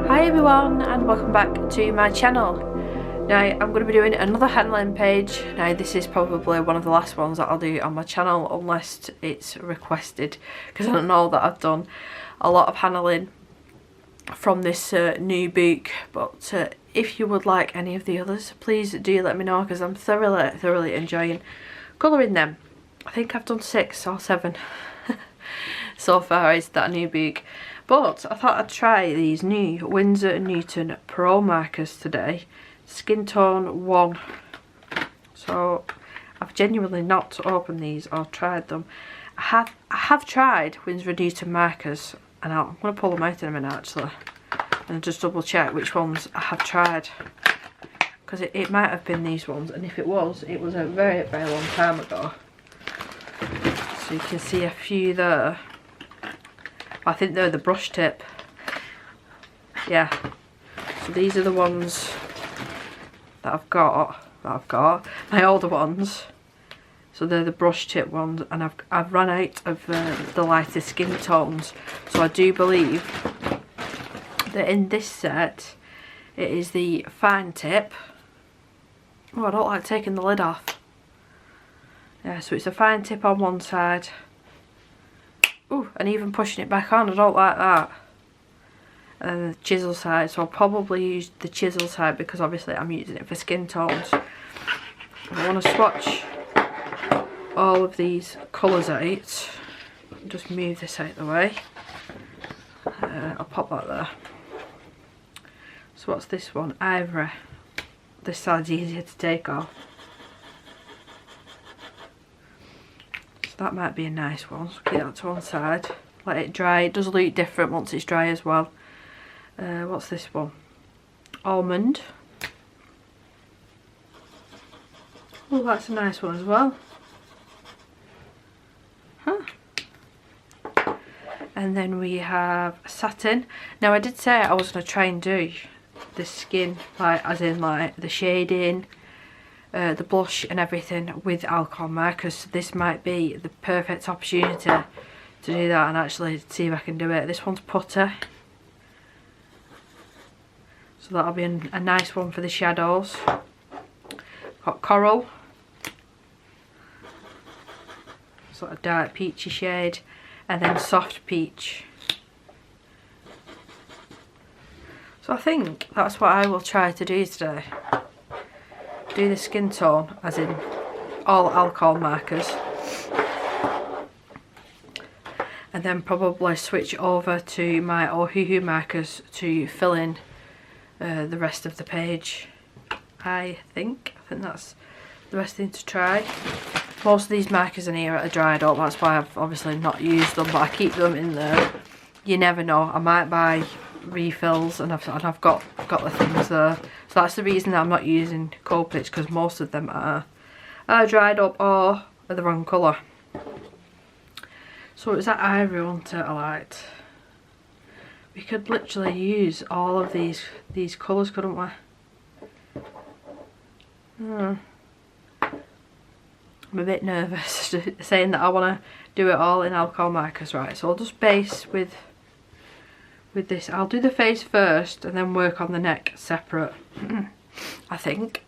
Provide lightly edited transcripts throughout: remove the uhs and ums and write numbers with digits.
Hi everyone and welcome back to my channel. Now I'm going to be doing another handling page. Now this is probably one of the last ones that I'll do on my channel unless it's requested, because I know that I've done a lot of handling from this new book, but if you would like any of the others, please do let me know, because I'm thoroughly enjoying colouring them. I think I've done 6 or 7 so far is that new book. But I thought I'd try these new Winsor & Newton Pro markers today. Skin Tone 1. So I've genuinely not opened these or tried them. I have tried Winsor & Newton markers, and I'm going to pull them out in a minute actually and just double check which ones I have tried, because it might have been these ones, and if it was a very long time ago. So you can see a few there. I think they're the brush tip. Yeah. So these are the ones that I've got. My older ones. So they're the brush tip ones, and I've run out of the lighter skin tones. So I do believe that in this set it is the fine tip. Oh, I don't like taking the lid off. Yeah, so it's a fine tip on one side. Ooh, and even pushing it back on, I don't like that. And then the chisel side, so I'll probably use the chisel side because obviously I'm using it for skin tones. I want to swatch all of these colours out. Just move this out of the way. I'll pop that there. So what's this one? Ivory. This side's easier to take off. That might be a nice one, so keep that to one side, let it dry. It does look different once it's dry as well. What's this one? Almond. Oh, that's a nice one as well. Huh. And then we have satin. Now I did say I was going to try and do the skin, like as in like the shading, the blush and everything with alcohol markers. So this might be the perfect opportunity to do that and actually see if I can do it. This one's Putter, so that'll be a nice one for the shadows. Got Coral, sort of dark peachy shade, and then Soft Peach. So I think that's what I will try to do today. Do the skin tone, as in all alcohol markers, and then probably switch over to my Ohuhu markers to fill in the rest of the page. I think that's the best thing to try. Most of these markers in here are dried up, that's why I've obviously not used them, but I keep them in there. You never know, I might buy refills and I've got the things there. So that's the reason that I'm not using Copics, because most of them are dried up or are the wrong colour. So it's that ivory one that I liked. We could literally use all of these colours, couldn't we? I'm a bit nervous saying that I want to do it all in alcohol markers, right? So I'll just base with this. I'll do the face first and then work on the neck separate. I think,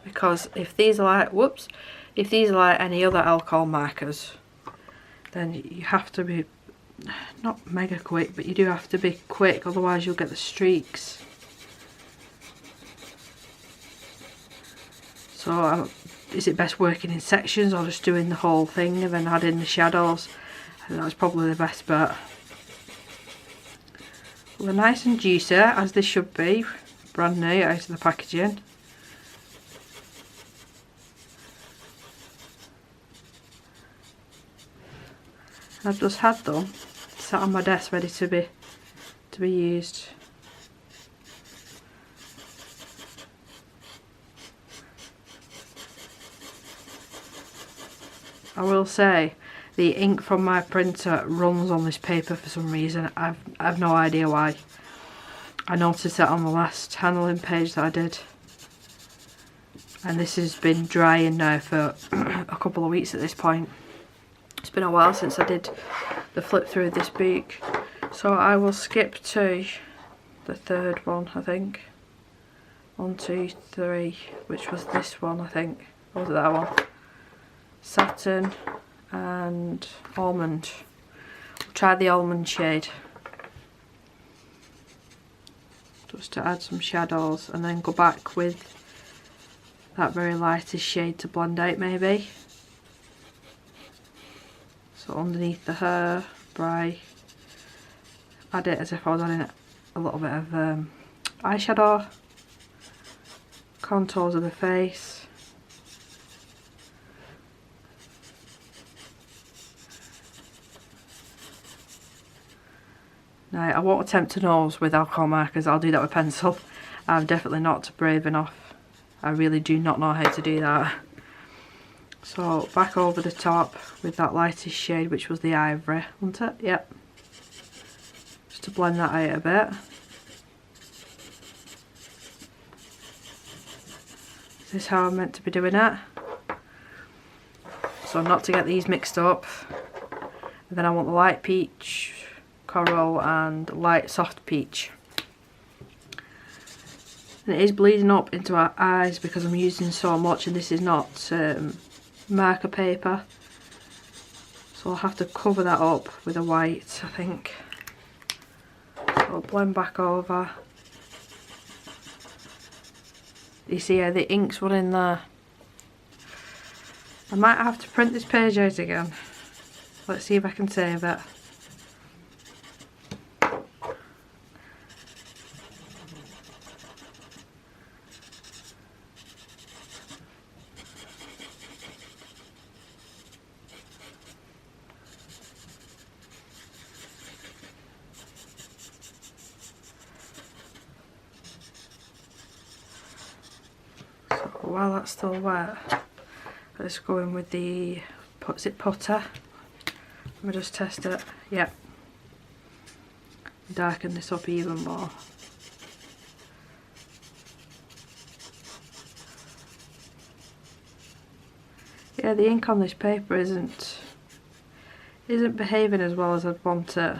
because if these are like any other alcohol markers, then you have to be not mega quick, but you do have to be quick, otherwise you'll get the streaks. So is it best working in sections or just doing the whole thing and then adding the shadows? I think that's probably the best bet. Well, they're nice and juicy, as they should be, brand new out of the packaging. I've just had them sat on my desk ready to be used. I will say the ink from my printer runs on this paper for some reason. I've no idea why. I noticed that on the last handling page that I did. and this has been drying now for a couple of weeks at this point. It's been a while since I did the flip through this book, so I will skip to the third one, I think. 1, 2, 3, which was this one, I think. Or was it that one? Satin and almond. We'll try the almond shade, just to add some shadows, and then go back with that very lightest shade to blend out maybe. So underneath the hair, bright. Add it as if I was adding a little bit of eyeshadow. Contours of the face. Now, I won't attempt a nose with alcohol markers, I'll do that with pencil. I'm definitely not brave enough. I really do not know how to do that. So back over the top with that lightest shade, which was the ivory, wasn't it? Yep. Just to blend that out a bit. Is this how I'm meant to be doing it? So not to get these mixed up. And then I want the light peach, coral and light soft peach. And it is bleeding up into our eyes because I'm using so much, and this is not marker paper, so I'll have to cover that up with a white, I think. So I'll blend back over. You see how the ink's running there. I might have to print this page out again. Let's see if I can save it. While that's still wet, let's go in with the, is it putter? Let me just test it. Yep. Darken this up even more. Yeah, the ink on this paper isn't behaving as well as I'd want it.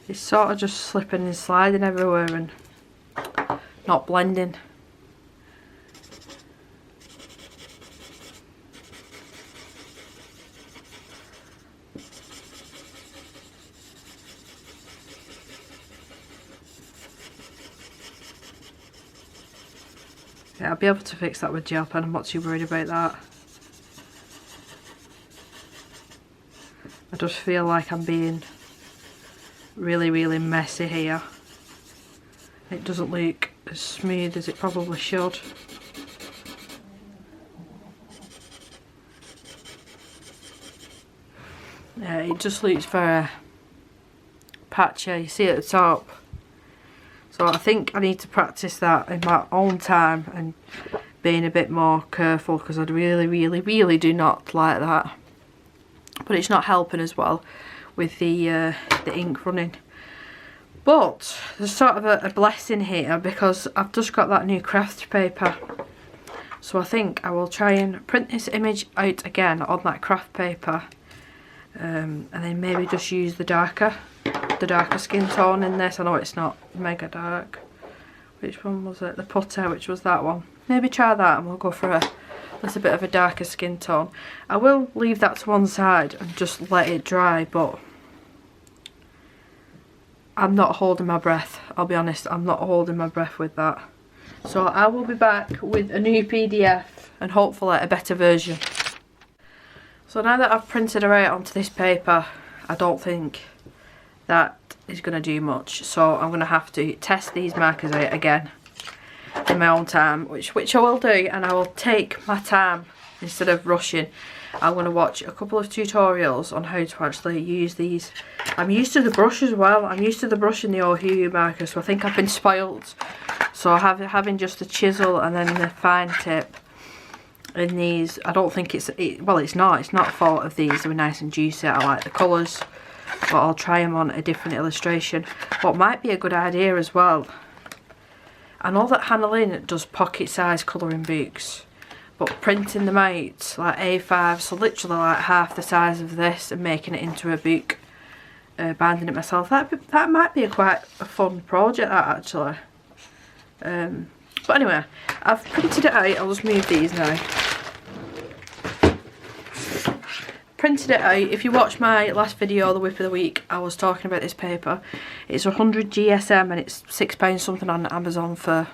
It's sort of just slipping and sliding everywhere and not blending. Yeah, I'll be able to fix that with gel pen, I'm not too worried about that. I just feel like I'm being really messy here. It doesn't look as smooth as it probably should. Yeah, it just looks very patchy, you see at the top. So I think I need to practice that in my own time and being a bit more careful, because I really do not like that. But it's not helping as well with the ink running. But there's sort of a blessing here, because I've just got that new craft paper. So I think I will try and print this image out again on that craft paper, and then maybe just use the darker skin tone in this. I know it's not mega dark. Which one was it? The putter, which was that one. Maybe try that and we'll go for a little bit of a darker skin tone. I will leave that to one side and just let it dry, but I'm not holding my breath. I'll be honest, I'm not holding my breath with that. So I will be back with a new PDF and hopefully a better version. So now that I've printed her out onto this paper, I don't think that is going to do much. So I'm going to have to test these markers out again in my own time, which I will do, and I will take my time instead of rushing. I'm going to watch a couple of tutorials on how to actually use these. I'm used to the brush as well. I'm used to the brush in the Ohuhu marker, so I think I've been spoilt. So having just the chisel and then the fine tip in these, I don't think it's not a fault of these. They were nice and juicy. I like the colours, but I'll try them on a different illustration. What might be a good idea as well I know that Hannah Lynn does pocket size colouring books, but printing them out like A5, so literally like half the size of this, and making it into a book, binding it myself, that might be quite a fun project, that actually. But anyway, I've printed it out. I'll just move these now. Printed it out. If you watch my last video, the whip of the week, I was talking about this paper. It's 100 GSM and it's £6 something on Amazon for,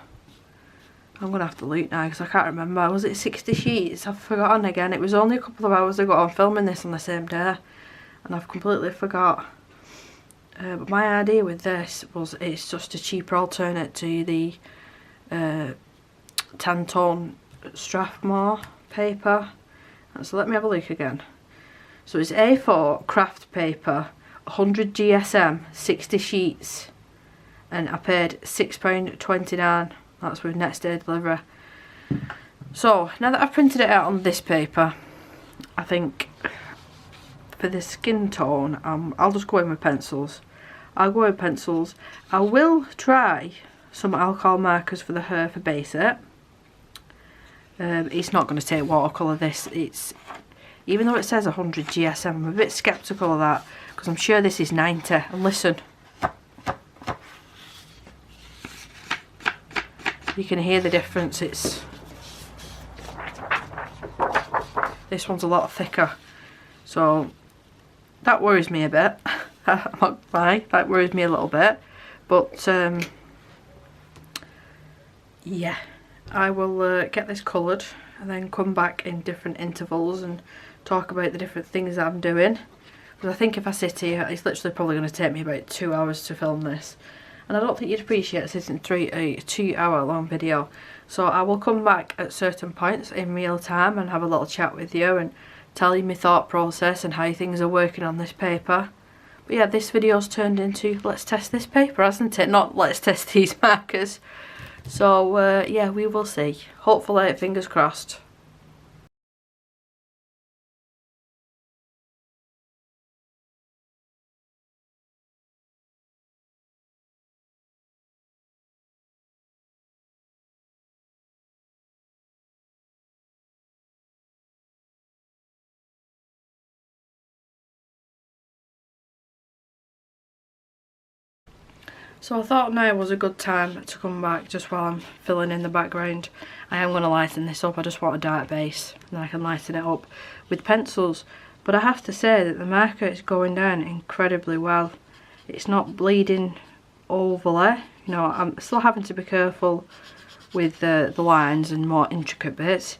I'm gonna have to look now because I can't remember. Was it 60 sheets? I've forgotten again. It was only a couple of hours ago. I'm filming this on the same day and I've completely forgot. But my idea with this was it's just a cheaper alternate to the Tantone Strathmore paper. So let me have a look again. So it's A4 craft paper, 100 GSM, 60 sheets, and I paid £6.29. That's with next day delivery. So now that I've printed it out on this paper, I think for the skin tone, I'll just go in with pencils. I'll go with pencils. I will try some alcohol markers for the hair for basic. It's not going to take watercolour, this. It's, even though it says 100 GSM, I'm a bit sceptical of that because I'm sure this is 90. And listen, you can hear the difference. This one's a lot thicker, so that worries me a bit. I'm not lying, that worries me a little bit, but yeah, I will get this coloured and then come back in different intervals and talk about the different things that I'm doing, because I think if I sit here, it's literally probably going to take me about 2 hours to film this, and I don't think you'd appreciate sitting through a 2 hour long video. So I will come back at certain points in real time and have a little chat with you and tell you my thought process and how things are working on this paper. But yeah, this video's turned into let's test this paper, hasn't it? Not let's test these markers. So yeah, we will see. Hopefully, fingers crossed. So I thought now was a good time to come back just while I'm filling in the background. I am going to lighten this up. I just want a dark base and then I can lighten it up with pencils. But I have to say that the marker is going down incredibly well. It's not bleeding overly. You know, I'm still having to be careful with the lines and more intricate bits.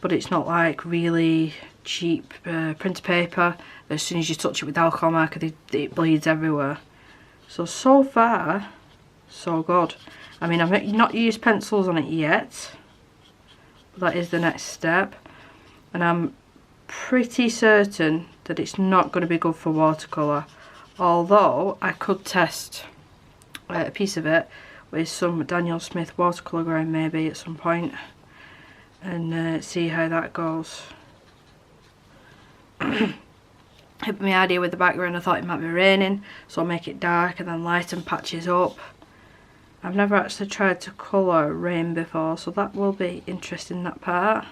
But it's not like really cheap printer paper. As soon as you touch it with alcohol marker, it bleeds everywhere. So far, so good. I mean, I've not used pencils on it yet, but that is the next step. And I'm pretty certain that it's not going to be good for watercolour. Although, I could test a piece of it with some Daniel Smith watercolour ground maybe at some point. And see how that goes. My idea with the background, I thought it might be raining, so I'll make it dark and then lighten patches up. I've never actually tried to colour rain before, so that will be interesting, that part.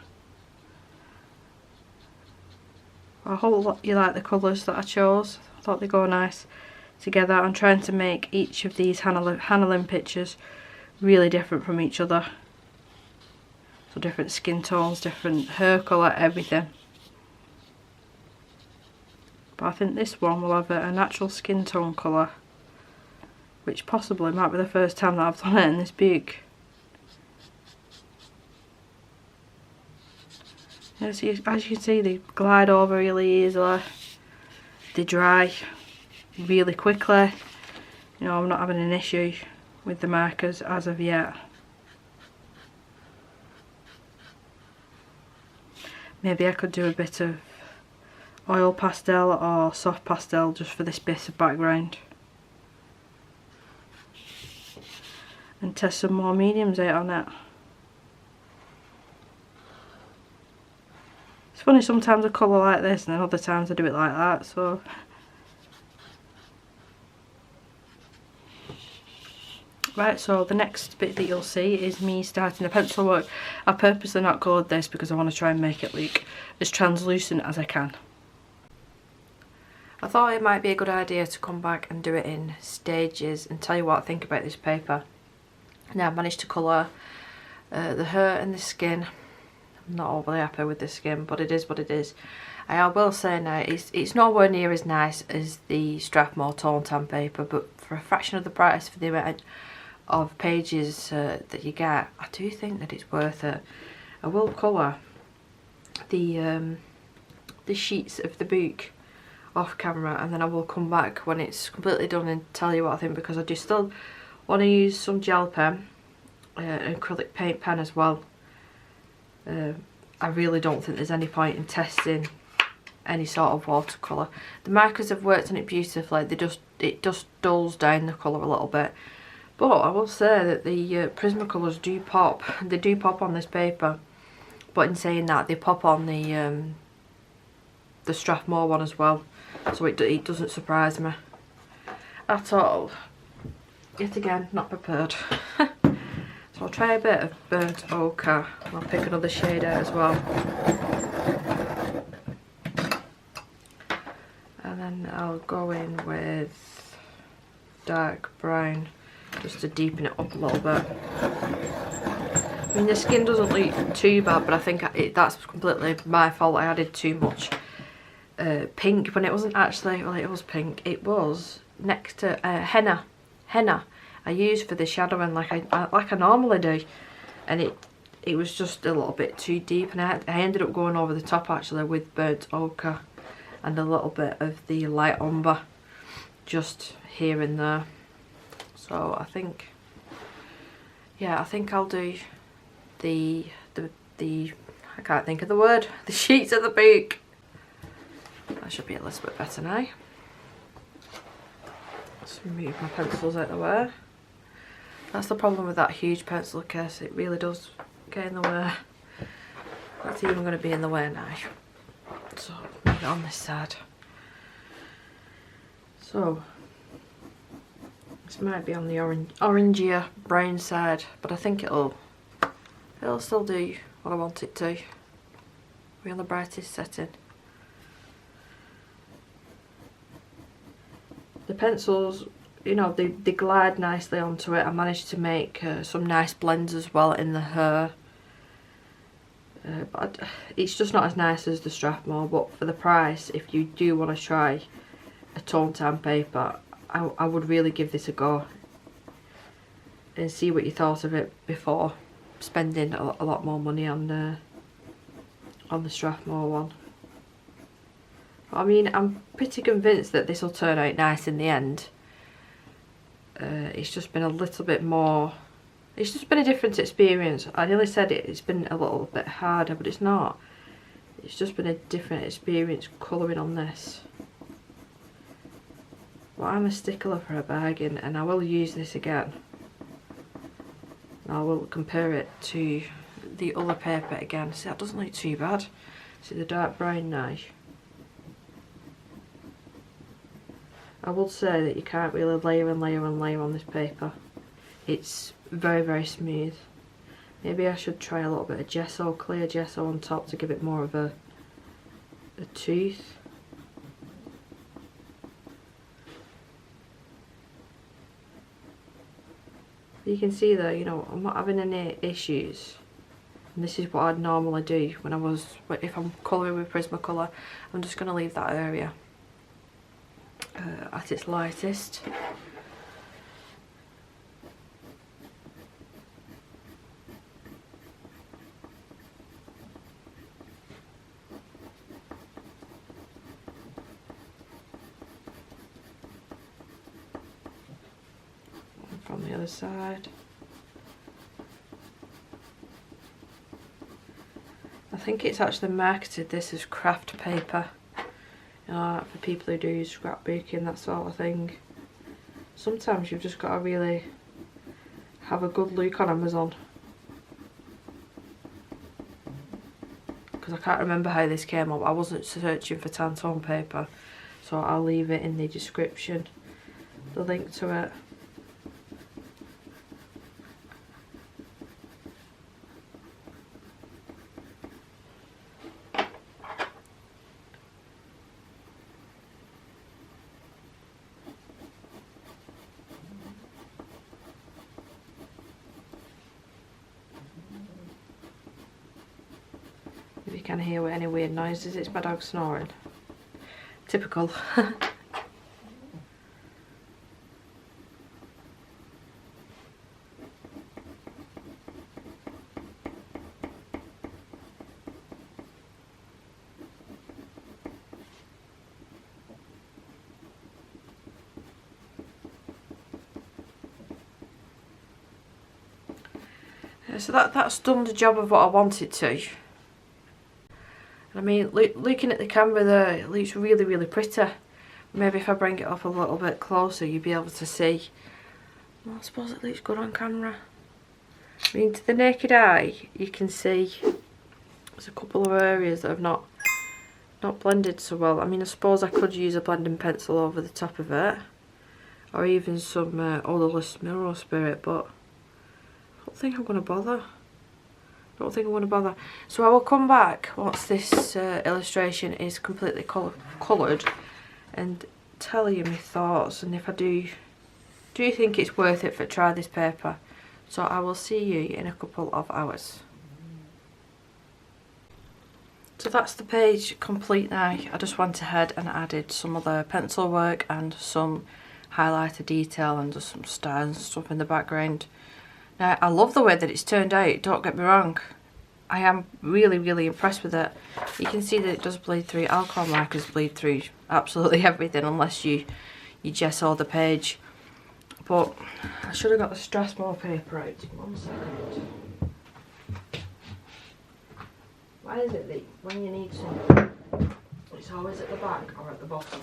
I hope you like the colours that I chose. I thought they go nice together. I'm trying to make each of these Hannah Lynn pictures really different from each other. So different skin tones, different hair colour, everything. But I think this one will have a natural skin tone colour, which possibly might be the first time that I've done it in this book. As you can see, they glide over really easily. They dry really quickly. You know, I'm not having an issue with the markers as of yet. Maybe I could do a bit of oil pastel or soft pastel just for this bit of background. And test some more mediums out on it. It's funny, sometimes I colour like this and then other times I do it like that, so. Right, so the next bit that you'll see is me starting the pencil work. I purposely not coloured this because I want to try and make it look as translucent as I can. I thought it might be a good idea to come back and do it in stages and tell you what I think about this paper. Now I've managed to colour the hair and the skin. I'm not overly happy with the skin, but it is what it is. I will say now, it's nowhere near as nice as the Strathmore Tone Tan paper, but for a fraction of the price for the amount of pages that you get, I do think that it's worth it. I will colour the sheets of the book off camera, and then I will come back when it's completely done and tell you what I think, because I do still want to use some gel pen, an acrylic paint pen as well. I really don't think there's any point in testing any sort of watercolour. The markers have worked on it beautifully. It just dulls down the colour a little bit. But I will say that the Prismacolors do pop. They do pop on this paper. But in saying that, they pop on the Strathmore one as well. So it doesn't surprise me at all. Yet again, not prepared. So I'll try a bit of burnt ochre. I'll pick another shade out as well. And then I'll go in with dark brown just to deepen it up a little bit. I mean, the skin doesn't look too bad, but I think that's completely my fault. I added too much pink when it wasn't actually, well, it was pink. It was next to henna I used for the shadowing like I normally do, and it was just a little bit too deep, and I ended up going over the top actually with burnt ochre and a little bit of the light umber just here and there. So I think, yeah, I think I'll do the I can't think of the word, the sheets of the book. That should be a little bit better now. Let's move my pencils out of the way. That's the problem with that huge pencil case, it really does get in the way. That's even going to be in the way now. So move it on this side. So this might be on the orangier brown side, but I think it'll still do what I want it to. Be on the brightest setting. The pencils, you know, they glide nicely onto it. I managed to make some nice blends as well in the hair. But it's just not as nice as the Strathmore, but for the price, if you do want to try a Tone Tan paper, I would really give this a go and see what you thought of it before spending a lot more money on the Strathmore one. I mean, I'm pretty convinced that this will turn out nice in the end. It's just been a little bit more, it's just been a different experience. I nearly said it's been a little bit harder, but it's not. It's just been a different experience colouring on this. But I'm a stickler for a bargain, and I will use this again. I will compare it to the other paper again. See, that doesn't look too bad. See the dark brown now. I will say that you can't really layer and layer and layer on this paper. It's very, very smooth. Maybe I should try a little bit of gesso, clear gesso on top to give it more of a tooth. You can see though, you know, I'm not having any issues. And this is what I'd normally do if I'm colouring with Prismacolor. I'm just going to leave that area at its lightest. And from the other side. I think it's actually marketed this as craft paper. For people who do scrapbooking, that sort of thing. Sometimes you've just got to really have a good look on Amazon. Because I can't remember how this came up. I wasn't searching for Tantone paper, so I'll leave it in the description, the link to it. If you can hear any weird noises, it's my dog snoring. Typical. So that's done the job of what I wanted to. I mean, looking at the camera there, it looks really, really pretty. Maybe if I bring it up a little bit closer, you'll be able to see. Well, I suppose it looks good on camera. I mean, to the naked eye, you can see there's a couple of areas that have not blended so well. I mean, I suppose I could use a blending pencil over the top of it, or even some Odorless Mineral Spirit, but I don't think I'm going to bother. So I will come back once this illustration is completely coloured and tell you my thoughts, and if I do you think it's worth it for try this paper. So I will see you in a couple of hours. So that's the page complete now. I just went ahead and added some other pencil work and some highlighter detail and just some stars and stuff in the background. Now, I love the way that it's turned out, don't get me wrong. I am really, really impressed with it. You can see that it does bleed through. Alcohol markers bleed through absolutely everything unless you gesso the page. But I should have got the Strathmore paper out. 1 second. Why is it that when you need something, it's always at the back or at the bottom?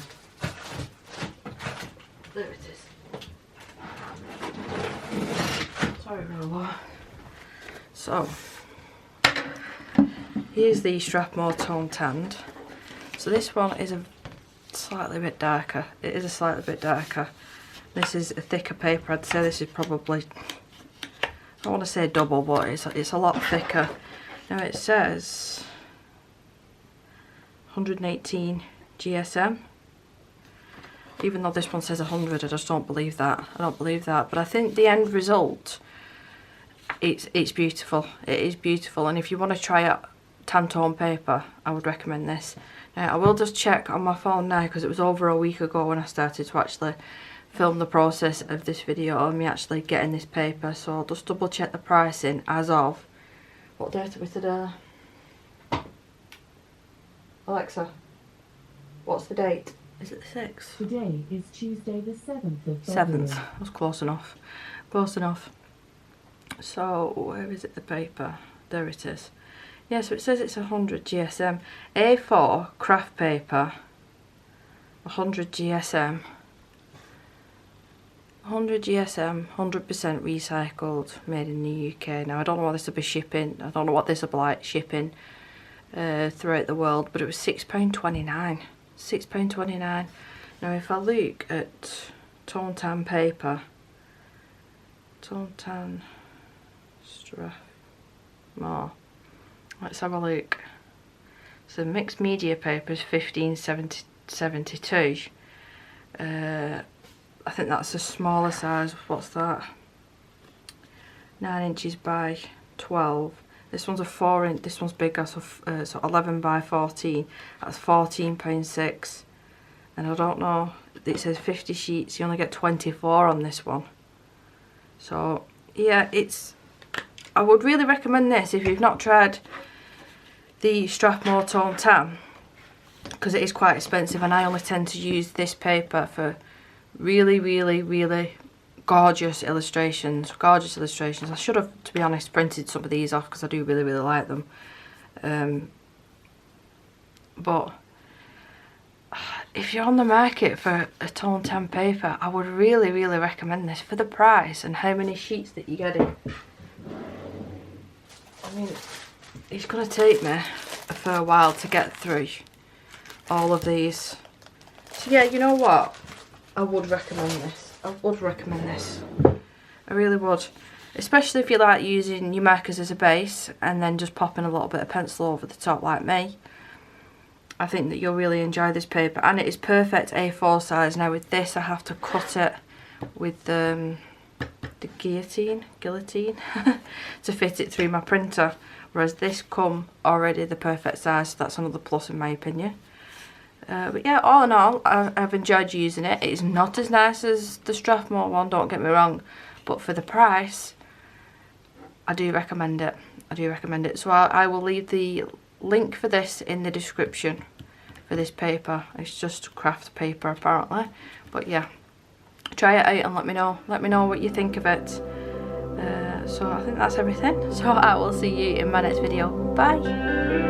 There it is. Sorry, Roller. So, here's the Strathmore Tone Tanned. So this one is a slightly bit darker. It is a slightly bit darker. This is a thicker paper. I'd say this is probably, I don't want to say double, but it's a lot thicker. Now it says 118 GSM. Even though this one says 100, I just don't believe that. But I think the end result, it's beautiful. It is beautiful, and if you want to try out Tantone paper, I would recommend this. Now I will just check on my phone now, because it was over a week ago when I started to actually film the process of this video of me actually getting this paper. So I'll just double check the pricing as of, what date are we today? Alexa, what's the date? Is it the 6th? Today is Tuesday the 7th of February. 7th. That was close enough. Close enough. So, where is it, the paper? There it is. Yeah, so it says it's 100 GSM. A4 craft paper, 100 GSM. 100 GSM, 100% recycled, made in the UK. Now, I don't know what this will be shipping. I don't know what this will be like shipping throughout the world, but it was £6.29. £6.29. Now if I look at Tone Tan paper, Tone Tan Strathmore, let's have a look. So mixed media paper is 1572. I think that's a smaller size. What's that? 9 inches by 12. This one's a 4 inch, this one's bigger, so 11 by 14. That's £14.6. And I don't know, it says 50 sheets, you only get 24 on this one. So, yeah, I would really recommend this if you've not tried the Strathmore Tone Tan, because it is quite expensive, and I only tend to use this paper for really, really, really gorgeous illustrations. I should have, to be honest, printed some of these off because I do really, really like them. But if you're on the market for a Tone Tan paper, I would really, really recommend this for the price and how many sheets that you get in. I mean, it's going to take me a fair while to get through all of these. So yeah, you know what? I would recommend this. I really would. Especially if you like using your markers as a base and then just popping a little bit of pencil over the top like me. I think that you'll really enjoy this paper, and it is perfect A4 size. Now with this I have to cut it with guillotine to fit it through my printer, whereas this come already the perfect size, so that's another plus in my opinion. But yeah, all in all, I've enjoyed using it. It's not as nice as the Strathmore one, don't get me wrong, but for the price, I do recommend it. I do recommend it. So I will leave the link for this in the description for this paper. It's just craft paper apparently, but yeah, try it out and let me know what you think of it. So I think that's everything, so I will see you in my next video. Bye.